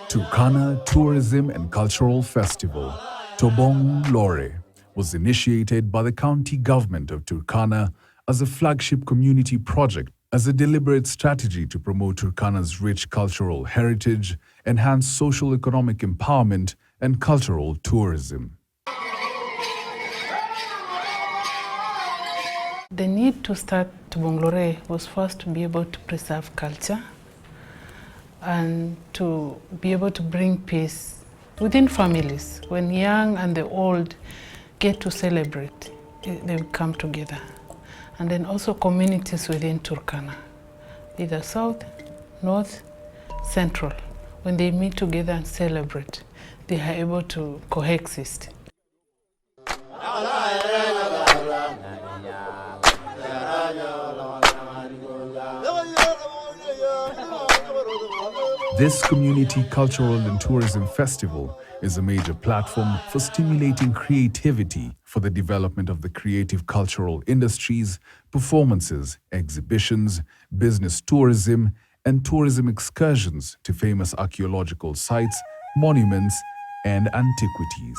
Turkana Tourism and Cultural Festival, Tobong'U, was initiated by the county government of Turkana as a flagship community project, as a deliberate strategy to promote Turkana's rich cultural heritage, enhance social-economic empowerment, and cultural tourism. The need to start Tobong'U was first to be able to preserve culture and to be able to bring peace within families. When young and the old get to celebrate, they come together. And then also communities within Turkana, either south, north, central. When they meet together and celebrate, they are able to coexist. This Community Cultural and Tourism Festival is a major platform for stimulating creativity for the development of the creative cultural industries, performances, exhibitions, business tourism, and tourism excursions to famous archaeological sites, monuments, and antiquities.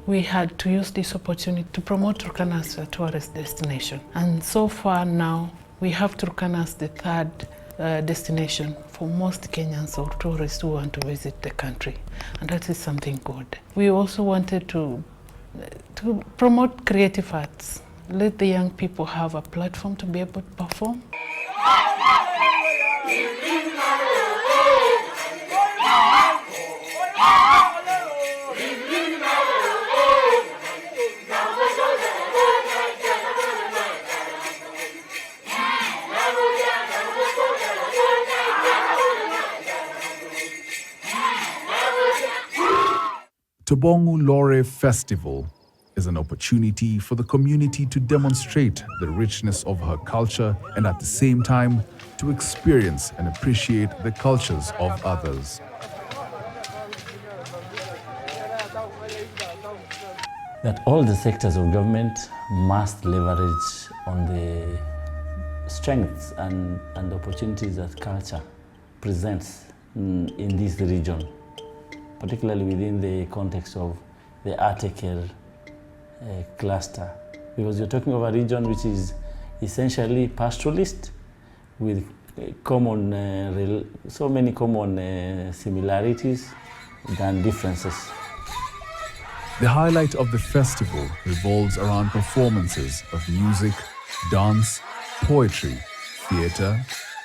We had to use this opportunity to promote Turkana as a tourist destination. And so far now, we have Turkana as the third destination for most Kenyans or tourists who want to visit the country. And that is something good. We also wanted to promote creative arts, let the young people have a platform to be able to perform. Tobong'U Festival is an opportunity for the community to demonstrate the richness of her culture and at the same time to experience and appreciate the cultures of others. That all the sectors of government must leverage on the strengths and opportunities that culture presents in this region, particularly within the context of the article cluster, because you're talking of a region which is essentially pastoralist with so many common similarities than differences. The highlight of the festival revolves around performances of music, dance, poetry, theatre,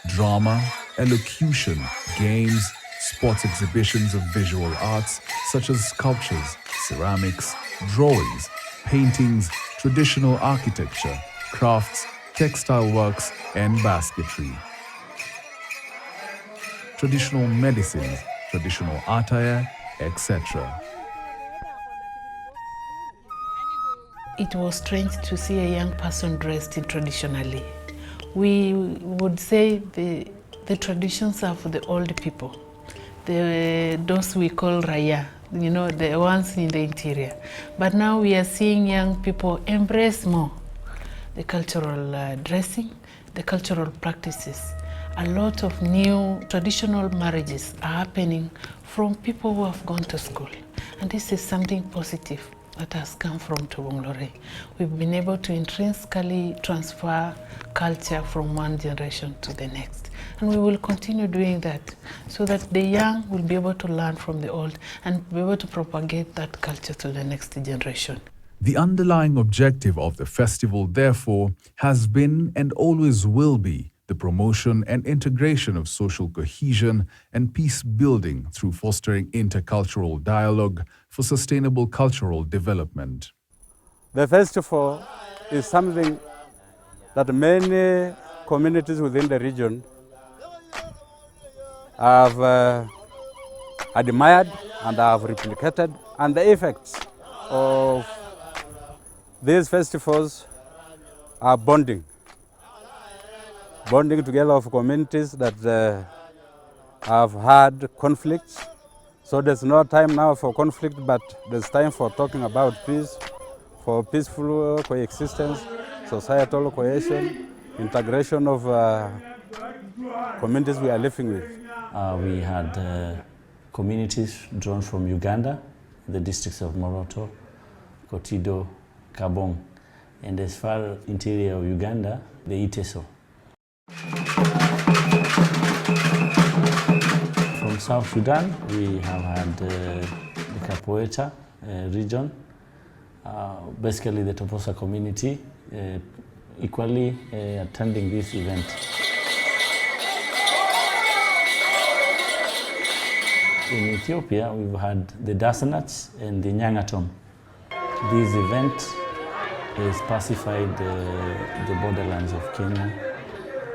drama, elocution, games, sports exhibitions of visual arts such as sculptures, ceramics, drawings, paintings, traditional architecture, crafts, textile works, and basketry. Traditional medicines, traditional attire, etc. It was strange to see a young person dressed in traditionally. We would say the traditions are for the old people. Those we call raya, the ones in the interior. But now we are seeing young people embrace more the cultural dressing, the cultural practices. A lot of new traditional marriages are happening from people who have gone to school. And this is something positive that has come from Tobong'U. We've been able to intrinsically transfer culture from one generation to the next. And we will continue doing that so that the young will be able to learn from the old and be able to propagate that culture to the next generation. The underlying objective of the festival, therefore, has been and always will be the promotion and integration of social cohesion and peace building through fostering intercultural dialogue for sustainable cultural development. The festival is something that many communities within the region have admired and have replicated, and the effects of these festivals are bonding together of communities that have had conflicts. So there's no time now for conflict, but there's time for talking about peace, for peaceful coexistence, societal cohesion, integration of communities we are living with. We had communities drawn from Uganda, the districts of Moroto, Kotido, Kabong, and as far interior of Uganda, the Iteso. From South Sudan, we have had the Capoeira region, basically the Toposa community, equally attending this event. In Ethiopia, we've had the Dasanats and the Nyangatom. This event has pacified the borderlands of Kenya,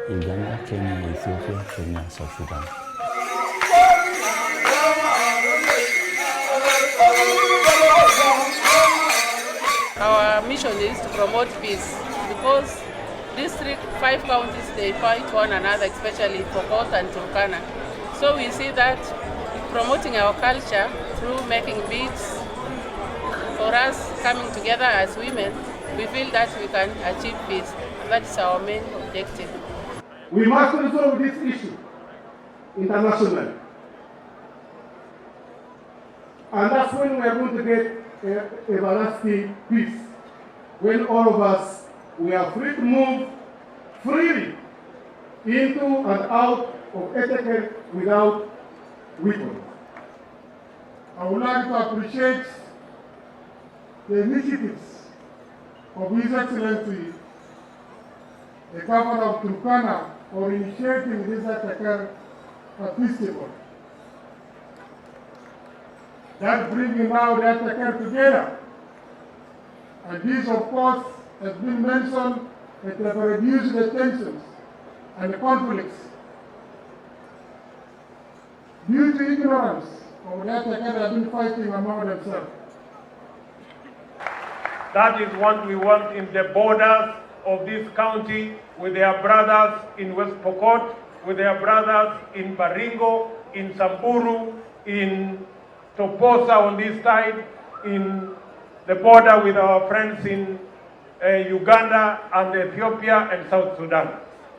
Uganda, Kenya, Ethiopia, Kenya, South Sudan. Our mission is to promote peace because these 5 counties, they fight one another, especially Pokot and Turkana. So we see that promoting our culture through making beads, for us coming together as women, we feel that we can achieve peace. That is our main objective. We must resolve this issue internationally. And that's when we are going to get everlasting peace. When all of us, we are free to move freely into and out of etiquette without weapons. I would like to appreciate the initiatives of His Excellency, the Governor of Turkana, for initiating this Atakar festival. That bringing now the Atakar together. And this, of course, has been mentioned, it has reduced the tensions and the conflicts due to ignorance of the Atakar have been fighting among themselves. That is what we want in the borders of this county, with their brothers in West Pokot, with their brothers in Baringo, in Samburu, in Toposa on this side, in the border with our friends in Uganda and Ethiopia and South Sudan.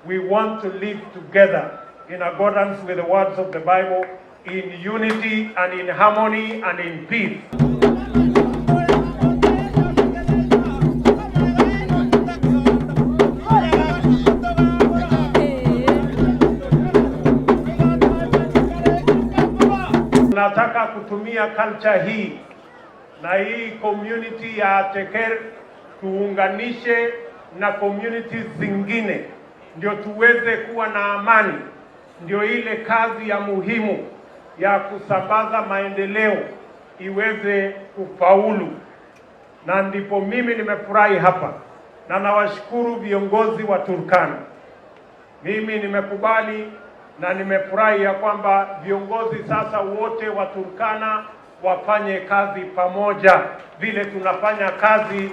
We want to live together in accordance with the words of the Bible, in unity and in harmony and in peace. Tunataka kutumia culture hii na hii community ya Teker tuunganishe na communities zingine, ndio tuweze kuwa na amani. Ndio ile kazi ya muhimu ya kusambaza maendeleo iweze kufaulu. Na ndipo mimi nimefurahi hapa na nawashukuru viongozi wa Turkana. Mimi nimekubali na nimefurahi ya kwamba viongozi sasa wote wa Turkana wafanye kazi pamoja vile tunafanya kazi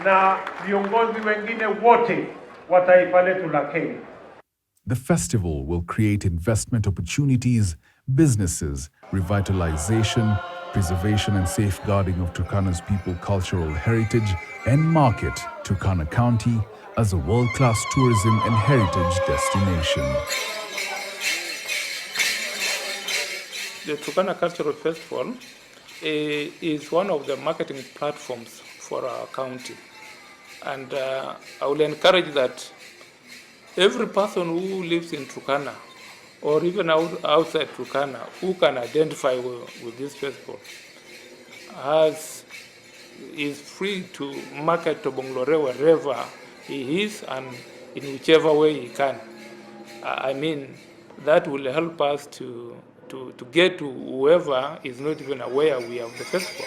na viongozi wengine wote wa taifa letu la Kenya. The festival will create investment opportunities, businesses, revitalization, preservation and safeguarding of Turkana's people cultural heritage, and market Turkana County as a world-class tourism and heritage destination. The Turkana Cultural Festival is one of the marketing platforms for our county. And I will encourage that every person who lives in Turkana or even outside Turkana who can identify with this festival is free to market Tobong'U wherever he is and in whichever way he can. I mean, that will help us to get to whoever is not even aware we have the festival.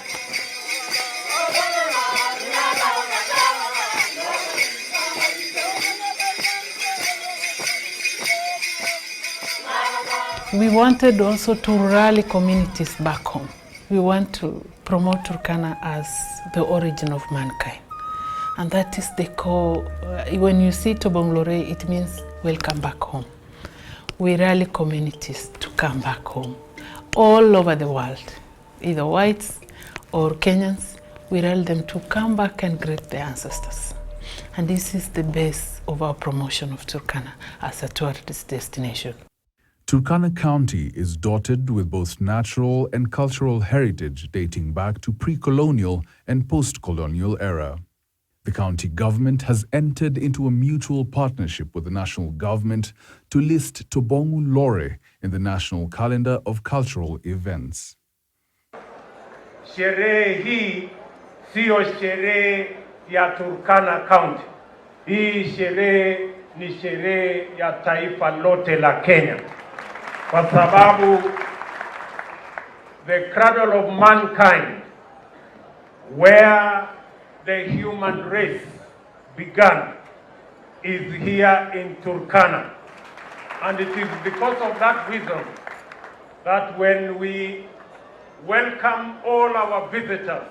We wanted also to rally communities back home. We want to promote Turkana as the origin of mankind. And that is the core. When you see Tobong'U, it means welcome back home. We rally communities to come back home all over the world. either whites or Kenyans, we rally them to come back and greet their ancestors. And this is the base of our promotion of Turkana as a tourist destination. Turkana County is dotted with both natural and cultural heritage dating back to pre-colonial and post-colonial era. The county government has entered into a mutual partnership with the national government to list Tobong'U Lore in the national calendar of cultural events. Sherehe hii sio sherehe ya Turkana County. Hii sherehe ni sherehe ya taifa lote la Kenya. Kwa sababu the cradle of mankind, where the human race began, is here in Turkana. And it is because of that reason that when we welcome all our visitors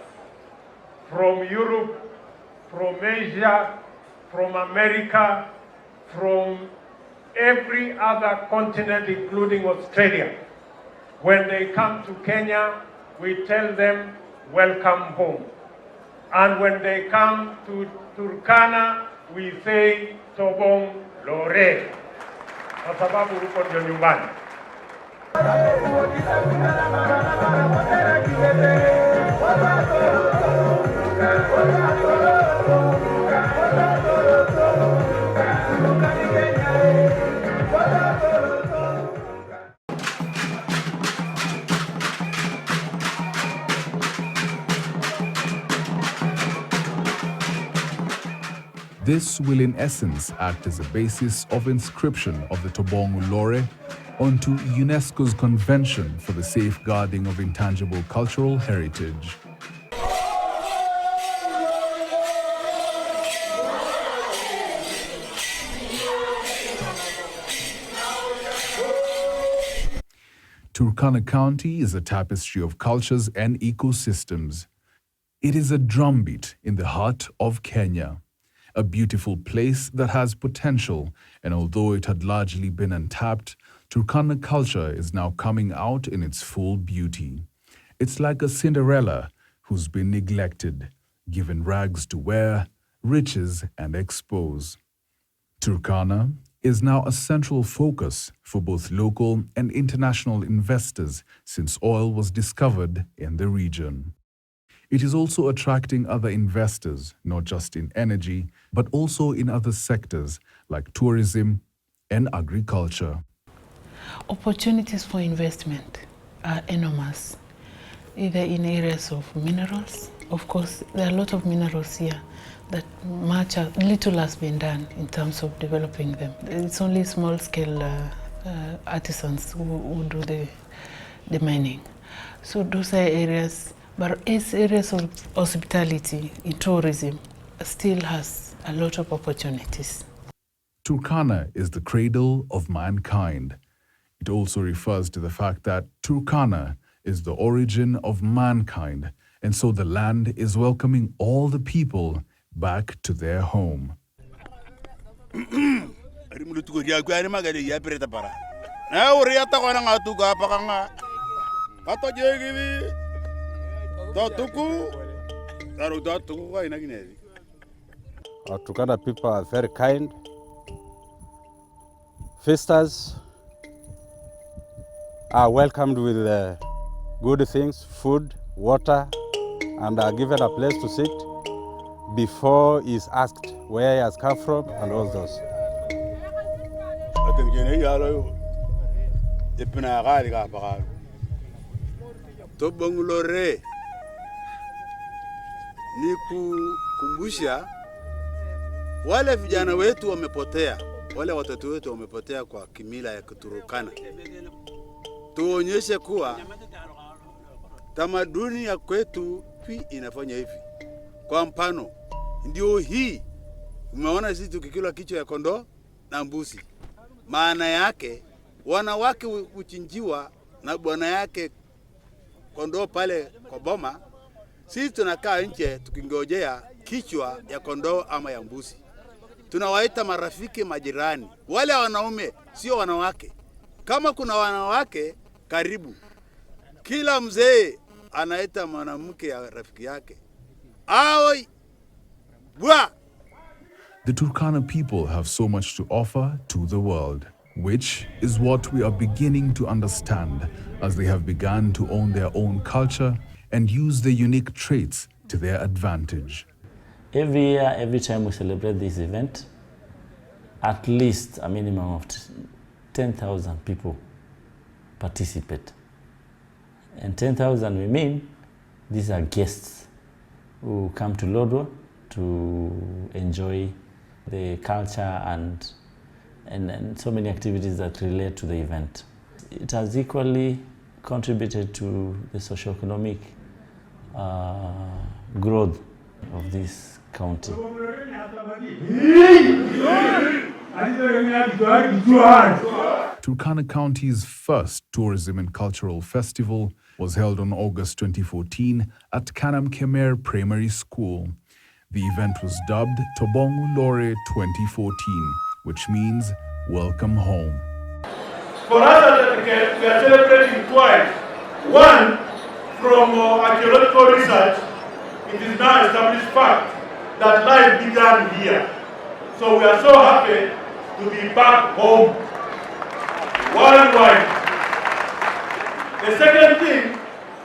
from Europe, from Asia, from America, from every other continent, including Australia, when they come to Kenya, we tell them, welcome home. And when they come to Turkana, we say, Tobong'U Lore. Kwa sababu huko ndio nyumbani. This will in essence act as a basis of inscription of the Tobong'U Lore onto UNESCO's Convention for the Safeguarding of Intangible Cultural Heritage. Turkana County is a tapestry of cultures and ecosystems. It is a drumbeat in the heart of Kenya. A beautiful place that has potential, and although it had largely been untapped, Turkana culture is now coming out in its full beauty. It's like a Cinderella who's been neglected, given rags to wear, riches and expose. Turkana is now a central focus for both local and international investors since oil was discovered in the region. It is also attracting other investors, not just in energy, but also in other sectors like tourism and agriculture. Opportunities for investment are enormous, either in areas of minerals. Of course, there are a lot of minerals here that little has been done in terms of developing them. It's only small-scale artisans who do the mining. So those are areas. But as areas of hospitality in tourism still has a lot of opportunities. Turkana is the cradle of mankind. It also refers to the fact that Turkana is the origin of mankind, and so the land is welcoming all the people back to their home. Our Turkana people are very kind. Visitors are welcomed with good things, food, water, and are given a place to sit before he's asked where he has come from and all those. Tobong'U Lore ni kukumbusha wale vijana wetu wamepotea, wale watoto wetu wamepotea kwa kimila ya Turkana. Tuonyeshe kuwa tamaduni ya kwetu pia inafanya hivi. Kwa mfano, ndio hii umeona sisi tukikula kichwa ya kondoo na mbuzi. Maana yake wanawake huchinjiwa na bwana yake kondoo pale kwa boma. Sisi tunakaa nje tukingojea kichwa ya kondoo ama ya mbuzi. Tunawaita marafiki, majirani. Wale wanaume sio wanawake. Kama kuna wanawake karibu. Kila mzee anaita mwanamke ya rafiki yake, "Awoi, bwa." The Turkana people have so much to offer to the world, which is what we are beginning to understand as they have begun to own their own culture and use their unique traits to their advantage. Every year, every time we celebrate this event, at least a minimum of 10,000 people participate. And 10,000, we mean these are guests who come to Lodwar to enjoy the culture and so many activities that relate to the event. It has equally contributed to the socio-economic growth of this county. Turkana County's first tourism and cultural festival was held on August 2014 at Kanam Kemer Primary School. The event was dubbed Tobong'U 2014, which means welcome home. For us at we are celebrating twice. One, from archaeological research, it is now established fact that life began here. So we are so happy to be back home, worldwide. The second thing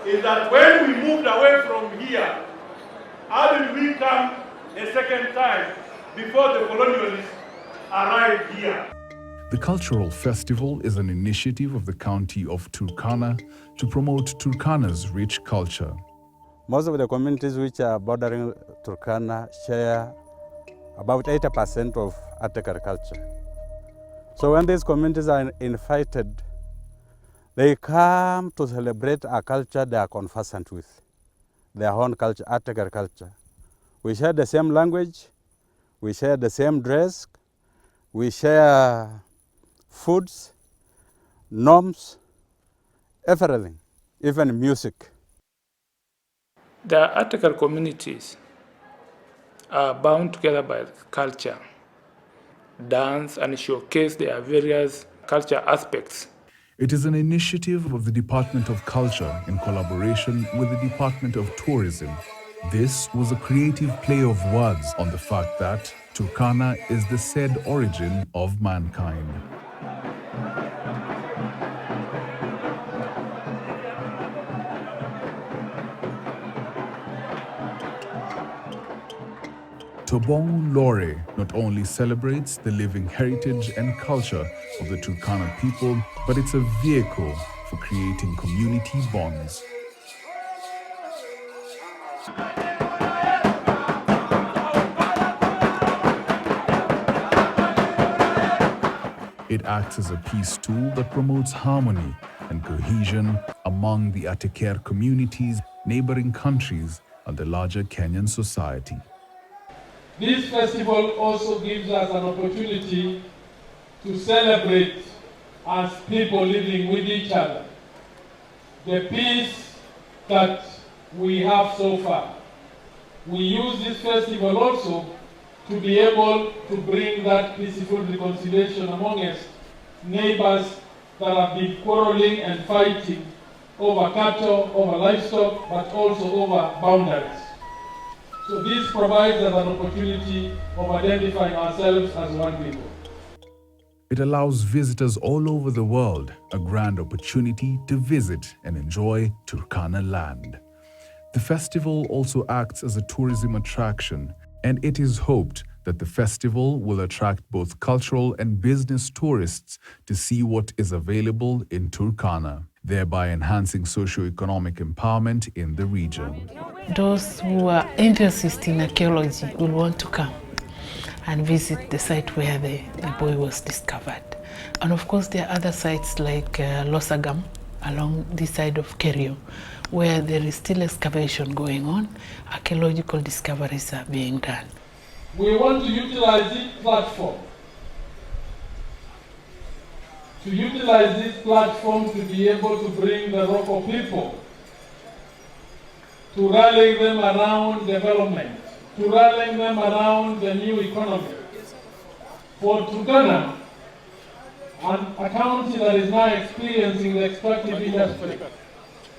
is that when we moved away from here, how did we come a second time before the colonialists arrived here? The cultural festival is an initiative of the county of Turkana to promote Turkana's rich culture. Most of the communities which are bordering Turkana share about 80% of article culture. So when these communities are invited, they come to celebrate a culture they are conversant with, their own culture, article culture. We share the same language, we share the same dress, we share foods, norms, everything, even music. The article communities are bound together by culture, dance, and showcase their various culture aspects. It is an initiative of the Department of Culture in collaboration with the Department of Tourism. This was a creative play of words on the fact that Turkana is the said origin of mankind. Tobong'U not only celebrates the living heritage and culture of the Turkana people, but it's a vehicle for creating community bonds. It acts as a peace tool that promotes harmony and cohesion among the Ateker communities, neighboring countries, and the larger Kenyan society. This festival also gives us an opportunity to celebrate as people living with each other the peace that we have so far. We use this festival also to be able to bring that peaceful reconciliation among us, neighbors that have been quarreling and fighting over cattle, over livestock, but also over boundaries. So this provides us an opportunity of identifying ourselves as one people. It allows visitors all over the world a grand opportunity to visit and enjoy Turkana land. The festival also acts as a tourism attraction, and it is hoped that the festival will attract both cultural and business tourists to see what is available in Turkana, thereby enhancing socio-economic empowerment in the region. Those who are interested in archaeology will want to come and visit the site where the boy was discovered. And of course there are other sites like Losagam along this side of Kerio, where there is still excavation going on. Archaeological discoveries are being done. We want to utilize this platform to be able to bring the local people, to rally them around development, to rally them around the new economy. For Turkana, a county that is now experiencing the extractive industry,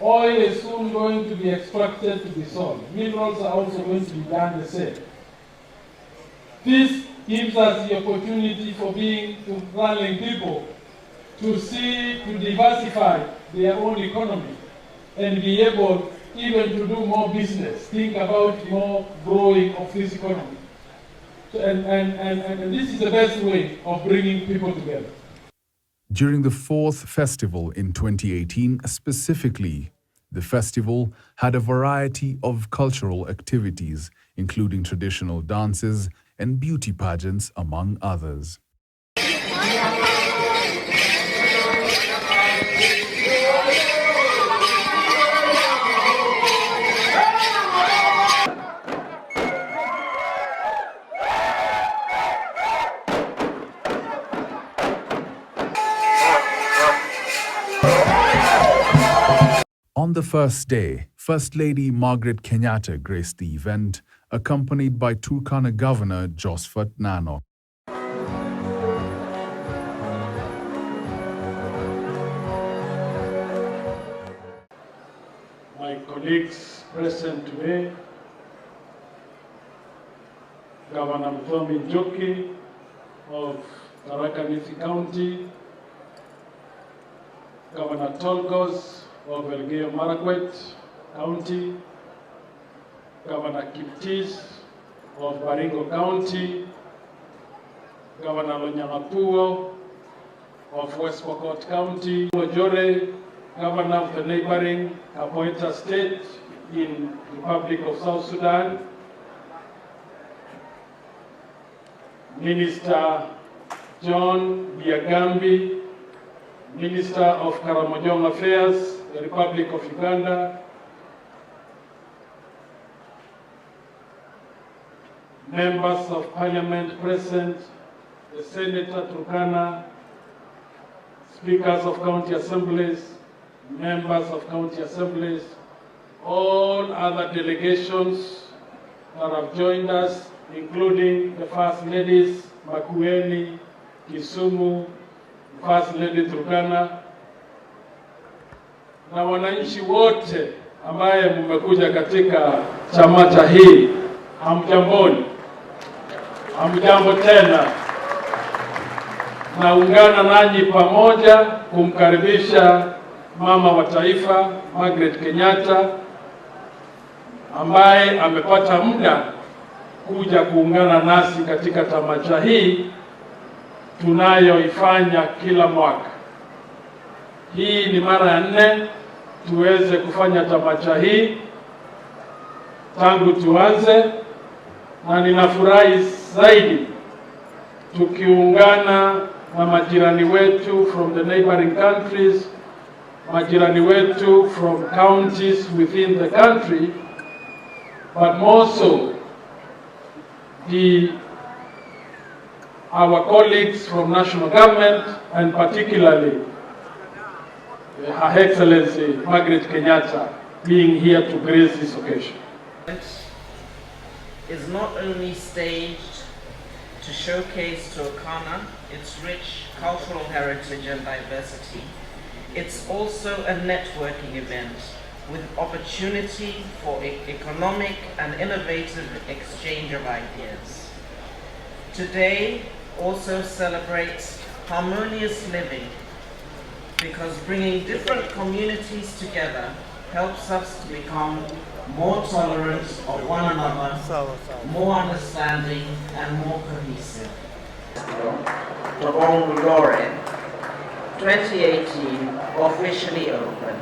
Oil is soon going to be extracted to be sold. Minerals are also going to be done the same. This gives us the opportunity for being NORTHLINK people to see, to diversify their own economy and be able even to do more business, think about more growing of this economy. So, and this is the best way of bringing people together. During the 4th festival in 2018, specifically, the festival had a variety of cultural activities, including traditional dances and beauty pageants, among others. On the first day, First Lady Margaret Kenyatta graced the event, accompanied by Turkana Governor Josphat Nano. My colleagues present today, Governor Mthomi Njoki of Turkana County, Governor Tolgos of Elgeyo Marakwet County, Governor Kiptis of Baringo County, Governor Lonyangapuo of West Pokot County, Ojore, Governor of the neighboring Kapoeta State in the Republic of South Sudan, Minister John Biagambi, Minister of Karamojong Affairs, the Republic of Uganda, members of Parliament present, the Senator Turkana, speakers of county assemblies, members of county assemblies, all other delegations that have joined us, including the First Ladies, Makueni, Kisumu, First Lady Turkana, na wananchi wote ambaye mmekuja katika chamacha hii, hamjamboni, hamjambo tena. Naungana nanyi pamoja kumkaribisha mama wa taifa Margaret Kenyatta ambaye amepata muda kuja kuungana nasi katika tamasha hii tunayoifanya kila mwaka. Hii ni mara ya 4 tuweze kufanya tamasha hii tangu tuanze, na ninafurahi zaidi tukiungana na majirani wetu from the neighboring countries, majirani wetu from counties within the country, but more so our colleagues from national government, and particularly Her Excellency Margaret Kenyatta being here to grace this occasion. Is not only staged to showcase Turkana, its rich cultural heritage and diversity, it's also a networking event with opportunity for economic and innovative exchange of ideas. Today also celebrates harmonious living, because bringing different communities together helps us to become more tolerant of one another, more understanding and more cohesive. Tobong'U 2018 officially opened.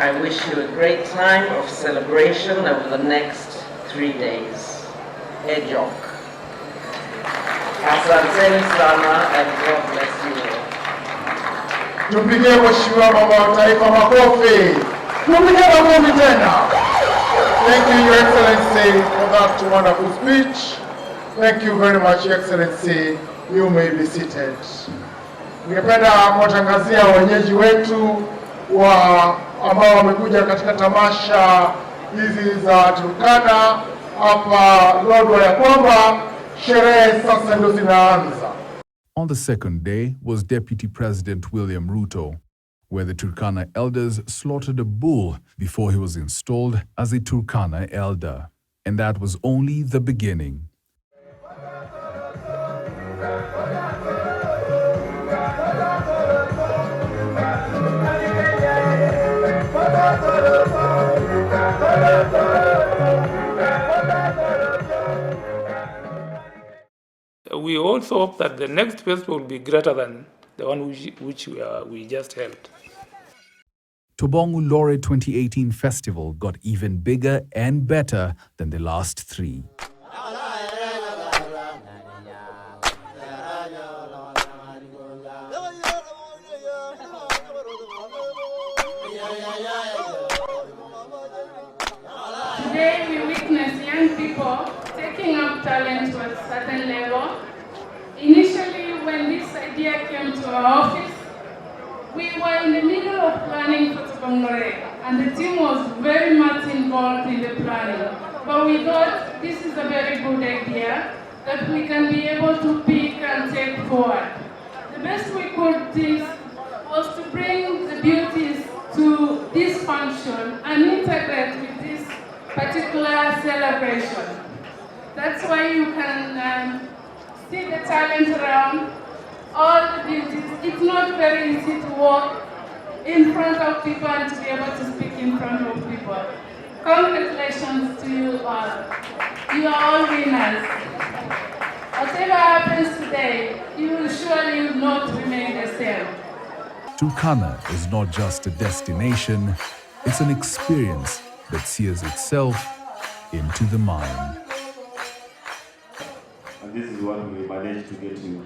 I wish you a great time of celebration over the next 3 days. Ejok. Asanteni sana and God bless you all. Tupigie mheshimiwa mama wa taifa makofi. Tupigie makofi tena. Thank you, Your Excellency, for that wonderful speech. Thank you very much, Your Excellency. You may be seated. Ningependa kuwatangazia wenyeji wetu ambao wamekuja katika tamasha hizi za Turkana hapa Lodwar ya kwamba sherehe sasa ndio zinaanza. On the second day was Deputy President William Ruto, where the Turkana elders slaughtered a bull before he was installed as a Turkana elder. And that was only the beginning. We also hope that the next festival will be greater than the one which we just held. Tobong'U Lore 2018 festival got even bigger and better than the last three. Today we witness young people taking up talent to a certain level. Initially, when this idea came to our office, we were in the middle of planning for Tobong'U, and the team was very much involved in the planning. But we thought this is a very good idea that we can be able to pick and take forward. The best we could do was to bring the beauties to this function and integrate with this particular celebration. That's why you can see the talent around, all the beauties. It's not very easy to walk in front of people and to be able to speak in front of people. Congratulations to you all. You are all winners. Whatever happens today, you will surely not remain the same. Turkana is not just a destination, it's an experience that sears itself into the mind. And this is what we managed to get you.